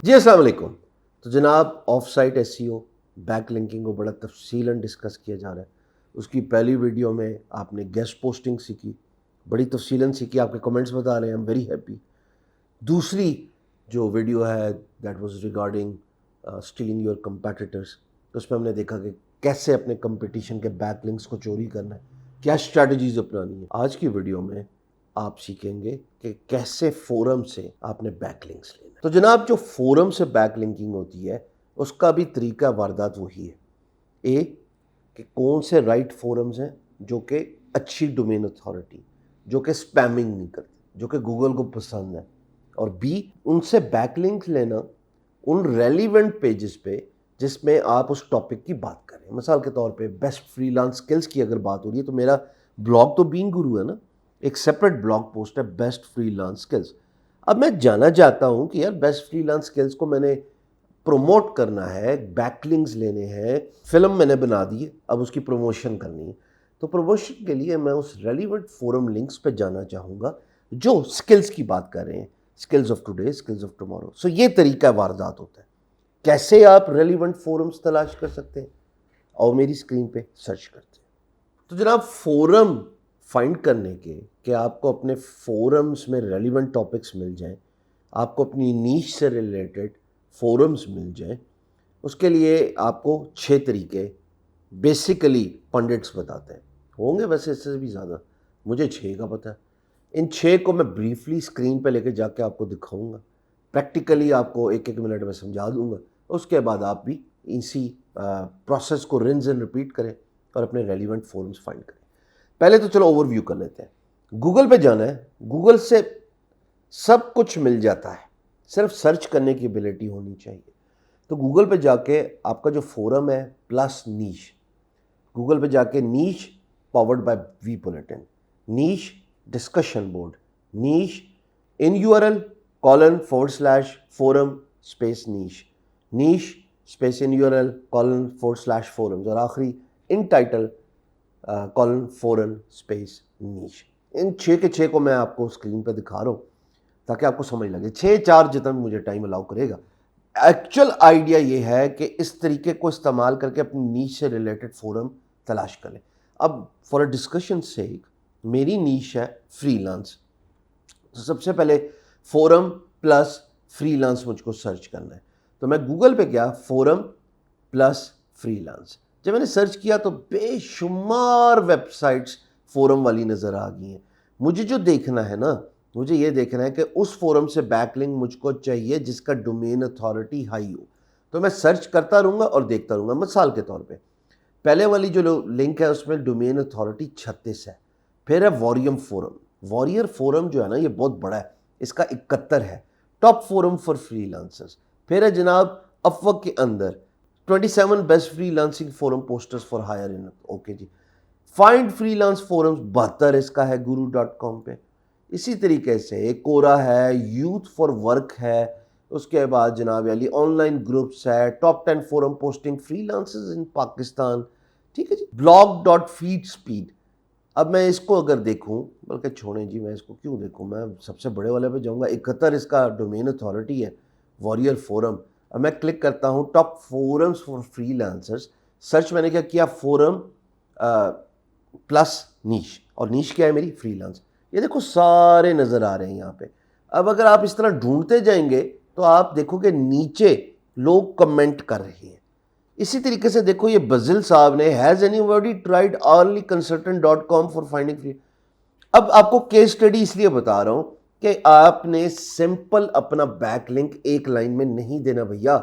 जी अस्सलाम वालेकुम। तो जनाब of site SEO back linking को बड़ा तफसीलन डिस्कस किया जा रहा है। उसकी पहली वीडियो में आपने गेस्ट पोस्टिंग सीखी, बड़ी तफसीलन सीखी, आपके कमेंट्स बता रहे हैं, आई एम वेरी हैप्पी। दूसरी जो वीडियो है that was regarding stealing your competitors, तो उसमें हमने देखा कि कैसे अपने कंपटीशन के बैक लिंक्स को चोरी करना है, क्या स्ट्रैटेजीज अपनानी है। आज की वीडियो में आप सीखेंगे कि कैसे फोरम से आपने बैक लिंक्स लेना है। तो जनाब जो फोरम से बैक लिंकिंग होती है उसका भी तरीका वारदात वही है। ए कि कौन से राइट फोरम्स हैं जो कि अच्छी डोमेन अथॉरिटी, जो कि स्पैमिंग नहीं करते, जो कि गूगल को पसंद है, और बी उनसे बैकलिंक लेना उन रेलिवेंट पेजेस पे जिसमें आप उस टॉपिक की बात करें। मिसाल के तौर पे बेस्ट फ्रीलांस स्किल्स की अगर बात हो रही है तो मेरा ब्लॉग तो बीइंग गुरु है ना, एक सेपरेट ब्लॉग पोस्ट है बेस्ट फ्रीलांस स्किल्स। अब मैं जानना चाहता हूं कि यार बेस्ट फ्रीलांस स्किल्स को मैंने प्रोमोट करना है, बैकलिंक्स लेने हैं, फिल्म मैंने बना दी है, अब उसकी प्रमोशन करनी है। तो प्रमोशन के लिए मैं उस रेलिवेंट फोरम लिंक्स पे जाना चाहूँगा जो स्किल्स की बात कर रहे हैं, skills of today, skills of tomorrow. So ये तरीका वारदात होता है। कैसे आप रेलिवेंट फोरम्स तलाश कर सकते हैं और मेरी स्क्रीन पे सर्च करते हैं। तो जनाब फोरम फाइंड करने के कि आपको अपने फोरम्स में रेलिवेंट टॉपिक्स मिल जाएं, आपको अपनी नीश से रिलेटेड फोरम्स मिल जाएं, उसके लिए आपको 6 तरीके बेसिकली पंडिट्स बताते हैं। होंगे वैसे इससे भी ज़्यादा, मुझे 6 का पता है। इन 6 को मैं ब्रीफली स्क्रीन पे लेके जाके आपको दिखाऊंगा, प्रैक्टिकली आपको एक एक मिनट में समझा दूंगा। उसके बाद आप भी इसी प्रोसेस को रिंस एंड रिपीट करें और अपने रेलिवेंट फोरम्स फाइंड करें। पहले तो चलो ओवरव्यू कर लेते हैं। गूगल पे जाना है, गूगल से सब कुछ मिल जाता है, सिर्फ सर्च करने की एबिलिटी होनी चाहिए। तो गूगल पे जाके आपका जो फोरम है प्लस नीश, गूगल पे जाके niche powered by vBulletin, niche discussion board, niche in URL :/forum space niche, niche space in URL :/forums, और आखिरी in title forum space niche. इन 6 के 6 को मैं आपको स्क्रीन पे दिखा रहा हूँ ताकि आपको समझ लगे। 6-4 जितना मुझे टाइम अलाउ करेगा। एक्चुअल आइडिया ये है कि इस तरीके को इस्तेमाल करके अपनी नीश से रिलेटेड फोरम तलाश करें। अब फॉर अ डिस्कशन सेक मेरी नीश है फ्रीलांस, तो सबसे पहले फोरम प्लस फ्रीलांस मुझको सर्च करना है। तो मैं गूगल पे गया, फोरम प्लस फ्रीलांस। जब मैंने सर्च किया तो बेशुमार वेबसाइट्स फोरम वाली नज़र आ गई हैं। मुझे जो देखना है ना, मुझे ये देखना है कि उस फोरम से बैकलिंक मुझको चाहिए जिसका डोमेन अथॉरिटी हाई हो। तो मैं सर्च करता रहूँगा और देखता रहूँगा। मिसाल के तौर पे पहले वाली जो लिंक है उसमें डोमेन अथॉरिटी 36 है। फिर है वॉरियम फोरम। वॉरियर फोरम जो है ना ये बहुत बड़ा है, इसका 71 है। Top forum for freelancers. फिर है जनाब अपवर्क के अंदर 27 best freelancing forum posters for hire in, okay जी। फाइंड फ्रीलांस फोरम्स 72 इसका है guru.com पे। इसी तरीके से कोरा है, यूथ फॉर वर्क है, उसके बाद जनाब अली ऑनलाइन ग्रुप्स है, टॉप 10 फोरम पोस्टिंग फ्रीलांसर्स इन पाकिस्तान, ठीक है जी। blog.feedspeed। अब मैं इसको अगर देखूं, बल्कि छोड़ें जी, मैं इसको क्यों देखूं, मैं सबसे बड़े वाले पे जाऊंगा। 71 इसका डोमेन अथॉरिटी है, वॉरियर फोरम। अब मैं क्लिक करता हूं top forums for freelancers. Search मैंने क्या किया, फोरम प्लस नीश, और नीश क्या है मेरी, फ्रीलांस। ये देखो सारे नज़र आ रहे हैं यहाँ पे। अब अगर आप इस तरह ढूंढते जाएंगे तो आप देखोगे नीचे लोग कमेंट कर रहे हैं। इसी तरीके से देखो ये बजिल साहब ने, has anybody tried earlyconsultant.com for finding free. अब आपको केस स्टडी इसलिए बता रहा हूं कि आपने सिंपल अपना बैकलिंक एक लाइन में नहीं देना भैया।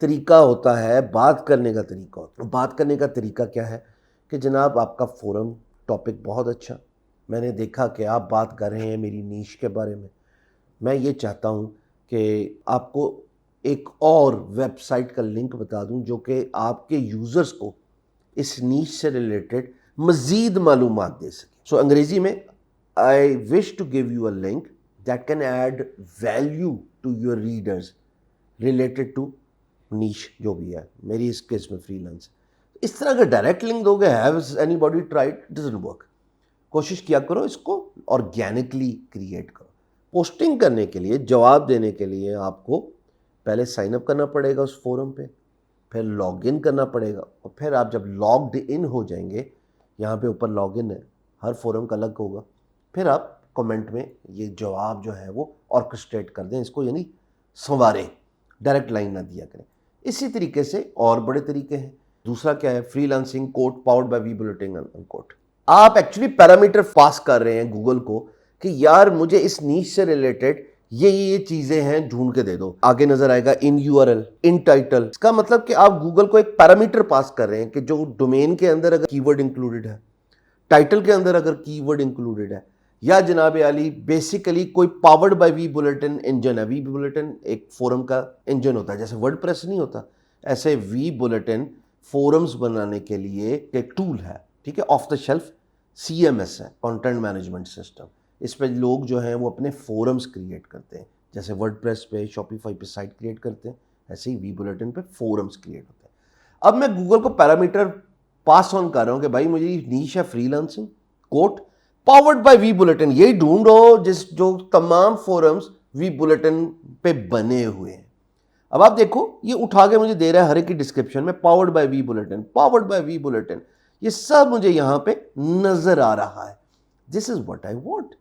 तरीका होता है, बात करने का तरीका होता है। बात करने का तरीका क्या है कि जनाब आपका फोरम टॉपिक बहुत अच्छा, मैंने देखा कि आप बात कर रहे हैं मेरी नीश के बारे में। मैं ये चाहता हूँ कि आपको एक और वेबसाइट का लिंक बता दूं जो कि आपके यूज़र्स को इस नीश से रिलेटेड मज़ीद मालूमात दे सके। सो अंग्रेज़ी में, I wish to give you a link that can add value to your readers related to niche जो भी है, मेरी इस केस में फ्रीलांस। इस तरह का डायरेक्ट लिंक दोगे, have anybody tried, doesn't work. कोशिश किया करो इसको ऑर्गेनिकली क्रिएट करो। पोस्टिंग करने के लिए, जवाब देने के लिए आपको पहले साइन अप करना पड़ेगा उस फोरम पे, फिर लॉग इन करना पड़ेगा, और फिर आप जब लॉग्ड इन हो जाएंगे, यहाँ पे ऊपर लॉग इन है, हर फोरम का अलग होगा, फिर आप कमेंट में ये जवाब जो है वो ऑर्केस्ट्रेट कर दें इसको, यानी संवारें, डायरेक्ट लाइन ना दिया करें। इसी तरीके से और बड़े तरीके हैं। दूसरा क्या है, freelancing quote powered by vBulletin unquote. आप एक्चुअली पैरामीटर पास कर रहे हैं गूगल को कि यार मुझे इस नीश से रिलेटेड ये चीजें हैं, ढूंढ के दे दो। आगे नजर आएगा इन यूआरएल, इन टाइटल। इसका मतलब कि आप गूगल को एक पैरामीटर पास कर रहे हैं कि जो डोमेन के अंदर अगर कीवर्ड इंक्लूडेड है, टाइटल के अंदर अगर कीवर्ड इंक्लूडेड है, या जनाब आली बेसिकली कोई powered by vBulletin engine है। वी बुलेटिन एक फोरम का इंजन होता है, जैसे वर्डप्रेस नहीं होता, ऐसे वी बुलेटिन फोरम्स बनाने के लिए एक टूल है, ठीक है, ऑफ द शेल्फ CMS है, कंटेंट मैनेजमेंट सिस्टम। इस पे लोग जो हैं वो अपने फोरम्स क्रिएट करते हैं, जैसे वर्डप्रेस पे, शॉपिफाई पे साइट क्रिएट करते हैं, ऐसे ही वी बुलेटिन पे फोरम्स क्रिएट होते हैं। अब मैं गूगल को पैरामीटर पास ऑन कर रहा हूं कि भाई मुझे नीश है freelancing quote powered by vBulletin, यही ढूंढो जो तमाम फोरम्स वी बुलेटिन पे बने हुए हैं। अब आप देखो ये उठा के मुझे दे रहा है हर एक की डिस्क्रिप्शन में powered by vBulletin, powered by vBulletin, ये सब मुझे यहां पे नजर आ रहा है। This is what I want,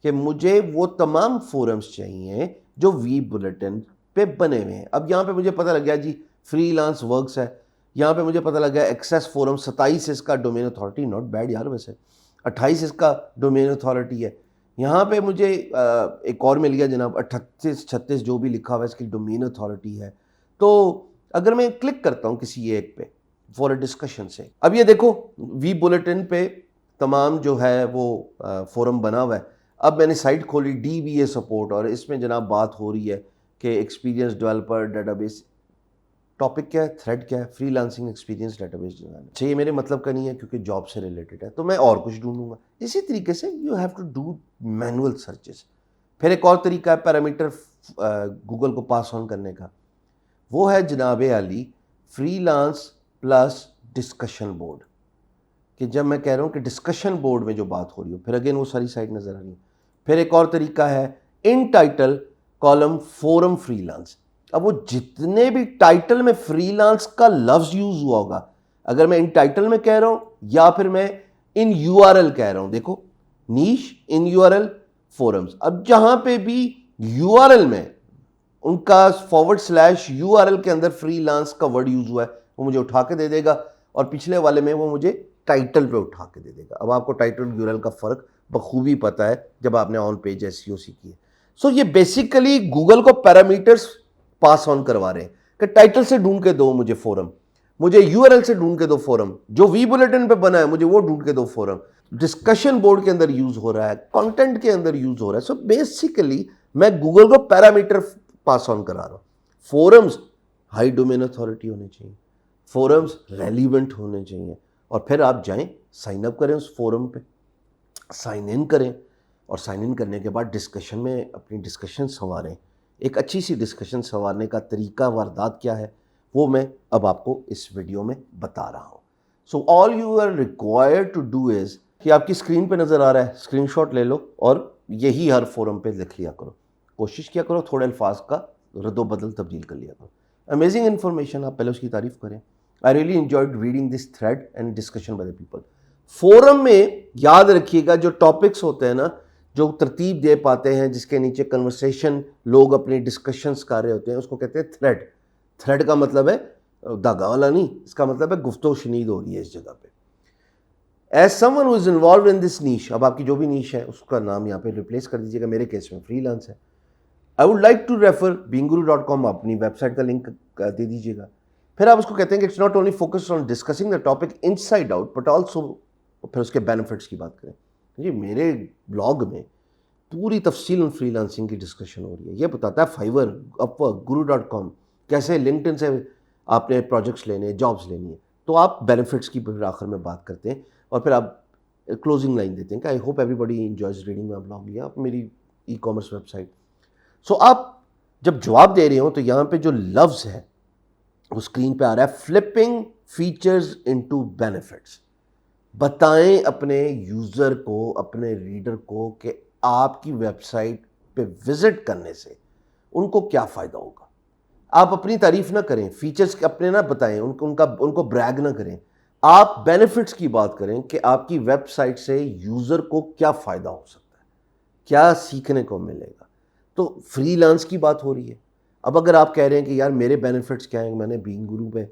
कि मुझे वो तमाम फोरम्स चाहिए जो वी बुलेटिन पे बने हुए हैं। अब यहां पे मुझे पता लग गया जी फ्रीलांस वर्क्स है, यहां पे मुझे पता लग गया एक्सेस फोरम 27 इसका डोमेन अथॉरिटी, नॉट बैड यार, वैसे 28 इसका डोमेन अथॉरिटी है। यहाँ पे मुझे एक और मिल गया जनाब 38 36 जो भी लिखा हुआ है इसकी डोमेन अथॉरिटी है। तो अगर मैं क्लिक करता हूँ किसी एक पे फॉर अ डिस्कशन से, अब ये देखो वी बुलेटिन पे तमाम जो है वो फोरम बना हुआ है। अब मैंने साइट खोली DBA सपोर्ट, और इसमें जनाब बात हो रही है कि एक्सपीरियंस डेवलपर डेटाबेस, टॉपिक क्या है, थ्रेड क्या है, फ्रीलांसिंग एक्सपीरियंस डेटाबेस डिजाइन। अच्छा ये मेरे मतलब का नहीं है क्योंकि जॉब से रिलेटेड है, तो मैं और कुछ ढूंढूंगा। इसी तरीके से you have to do manual searches. फिर एक और तरीका है पैरामीटर गूगल को पास ऑन करने का, वो है जनाब आली फ्रीलांस प्लस डिस्कशन बोर्ड। कि जब मैं कह रहा हूँ कि डिस्कशन बोर्ड में जो बात हो रही हो, फिर अगेन वो सारी साइट नजर आ रही है। फिर एक और तरीका है इन टाइटल कॉलम फोरम फ्रीलांस। अब वो जितने भी टाइटल में फ्रीलांस का लफ्ज यूज हुआ होगा, अगर मैं इन टाइटल में कह रहा हूं या फिर मैं इन URL कह रहा हूं, देखो नीश, इन URL, फोरम्स। अब जहां पे भी URL में उनका /URL के अंदर फ्रीलांस का वर्ड यूज हुआ है, वो मुझे उठा के दे देगा, और पिछले वाले में वो मुझे टाइटल पे उठा के दे देगा। अब आपको टाइटल URL का फर्क बखूबी पता है जब आपने ऑन पेज SEO सीखी है। सो ये बेसिकली गूगल को पैरामीटर्स पास ऑन करवा रहे हैं कि टाइटल से ढूंढ के दो मुझे फोरम, मुझे URL से ढूंढ के दो फोरम, जो वी बुलेटिन पे बना है मुझे वो ढूंढ के दो फोरम, डिस्कशन बोर्ड के अंदर यूज हो रहा है, कंटेंट के अंदर यूज हो रहा है। सो बेसिकली मैं गूगल को पैरामीटर पास ऑन करा रहा हूं। फोरम्स हाई डोमेन अथॉरिटी होने चाहिए, फोरम्स रेलिवेंट होने चाहिए, और फिर आप जाएं साइन अप करें उस फोरम पे, साइन इन करें, और साइन इन करने के बाद डिस्कशन में अपनी डिस्कशन संवारें। एक अच्छी सी डिस्कशन संवारने का तरीका वारदात क्या है वो मैं अब आपको इस वीडियो में बता रहा हूँ। So all you are required to do is कि आपकी स्क्रीन पे नज़र आ रहा है, स्क्रीनशॉट ले लो और यही हर फोरम पे लिख लिया करो। कोशिश किया करो थोड़े अल्फाज का रद्दो बदल तब्दील कर लिया करो। अमेजिंग इन्फॉर्मेशन, आप पहले उसकी तारीफ करें। I really enjoyed reading this thread and discussion by the people. Forum में याद रखिएगा जो टॉपिक्स होते हैं ना, जो तरतीब दे पाते हैं, जिसके नीचे कन्वर्सेशन लोग अपनी डिस्कशंस कर रहे होते हैं, उसको कहते हैं थ्रेड। थ्रेड का मतलब है धागा वाला नहीं, इसका मतलब है गुफ्तगू शनीद हो रही है इस जगह पे। As someone who is involved in this niche, अब आपकी जो भी नीश है उसका नाम यहाँ पे रिप्लेस कर दीजिएगा, मेरे केस में फ्रीलांस है। I would like to refer beinguru.com, अपनी वेबसाइट का लिंक दे दीजिएगा। फिर आप उसको कहते हैं कि it's not only focused on discussing the topic inside out but also, फिर उसके बेनिफिट्स की बात करें। जी मेरे ब्लॉग में पूरी तफसील फ्रीलांसिंग की डिस्कशन हो रही है। ये बताता है फाइवर, अपवर्क, guru.com कैसे लिंक्डइन से आपने प्रोजेक्ट्स लेने, जॉब्स लेनी है। तो आप बेनिफिट्स की फिर आखिर में बात करते हैं, और फिर आप क्लोजिंग लाइन देते हैं कि I hope everybody enjoys reading my blog, या आप मेरी ई-कॉमर्स वेबसाइट। सो आप जब जवाब दे रहे हो तो यहाँ पे जो लफ्ज़ है वो स्क्रीन पे आ रहा है, फ्लिपिंग फीचर्स इनटू बेनिफिट्स। बताएं अपने यूज़र को, अपने रीडर को कि आपकी वेबसाइट पे विजिट करने से उनको क्या फ़ायदा होगा। आप अपनी तारीफ ना करें, फीचर्स अपने ना बताएं, उनको ब्रैग ना करें। आप बेनिफिट्स की बात करें कि आपकी वेबसाइट से यूज़र को क्या फ़ायदा हो सकता है, क्या सीखने को मिलेगा। तो फ्रीलांस की बात हो रही है। अब अगर आप कह रहे हैं कि यार मेरे बेनिफिट्स क्या हैं, मैंने बीइंग गुरु पे,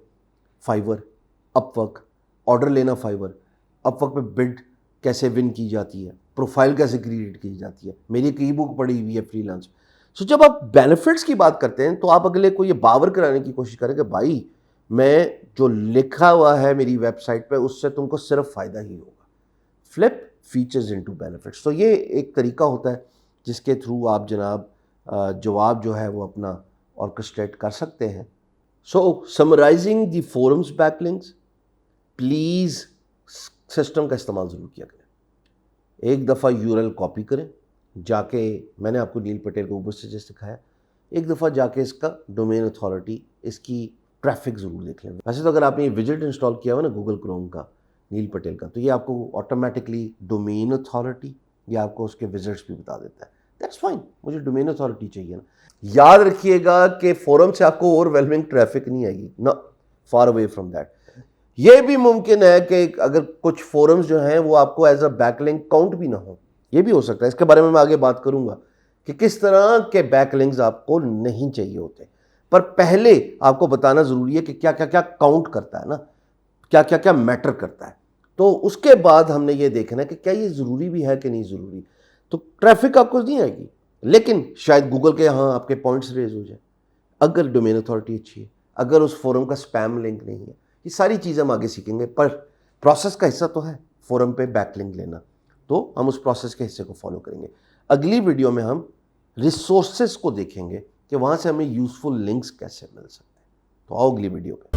फाइवर, अपवर्क, ऑर्डर लेना फाइवर, अपवर्क पे बिड कैसे विन की जाती है, प्रोफाइल कैसे क्रिएट की जाती है, मेरी एक ई बुक पड़ी हुई है फ्रीलांस। सो जब आप बेनिफिट्स की बात करते हैं तो आप अगले को ये बावर कराने की कोशिश करें कि भाई मैं जो लिखा हुआ है मेरी वेबसाइट पे उससे तुमको सिर्फ फ़ायदा ही होगा। Flip features into benefits. तो ये एक तरीका होता है जिसके थ्रू आप जनाब जवाब जो है वो अपना ऑर्केस्ट्रेट कर सकते हैं। So summarising the forums backlinks, please system का इस्तेमाल ज़रूर किया करें। एक दफ़ा यूआरएल कॉपी करें, जाके मैंने आपको नील पटेल को ऊपर से जैसे सिखाया, एक दफ़ा जाके इसका डोमेन अथॉरिटी, इसकी ट्रैफिक ज़रूर देख लें। वैसे तो अगर आपने ये विजिट इंस्टॉल किया हुआ ना गूगल क्रोम का, नील पटेल का, तो ये आपको ऑटोमेटिकली डोमेन अथॉरिटी या आपको उसके विजिट्स भी बता देता है। दैट्स फाइन, मुझे डोमेन अथॉरिटी चाहिए ना। याद रखिएगा कि फोरम से आपको ओवरवेलमिंग ट्रैफिक नहीं आएगी ना, फार अवे फ्रॉम दैट। ये भी मुमकिन है कि अगर कुछ फोरम्स जो हैं वो आपको एज अ बैकलिंक काउंट भी ना हो, ये भी हो सकता है। इसके बारे में मैं आगे बात करूंगा कि किस तरह के बैकलिंक्स आपको नहीं चाहिए होते। पर पहले आपको बताना जरूरी है कि क्या क्या क्या काउंट करता है ना, क्या क्या क्या मैटर करता है। तो उसके बाद हमने ये देखना है कि क्या ये ज़रूरी भी है कि नहीं ज़रूरी। तो ट्रैफिक आपको नहीं आएगी, लेकिन शायद गूगल के यहाँ आपके पॉइंट्स रेज हो जाए, अगर डोमेन अथॉरिटी अच्छी है, अगर उस फोरम का स्पैम लिंक नहीं है। ये सारी चीज़ें हम आगे सीखेंगे, पर प्रोसेस का हिस्सा तो है फोरम पे बैकलिंक लेना, तो हम उस प्रोसेस के हिस्से को फॉलो करेंगे। अगली वीडियो में हम रिसोर्सेज को देखेंगे कि वहाँ से हमें यूज़फुल लिंक्स कैसे मिल सकते हैं। तो आओ अगली वीडियो पे।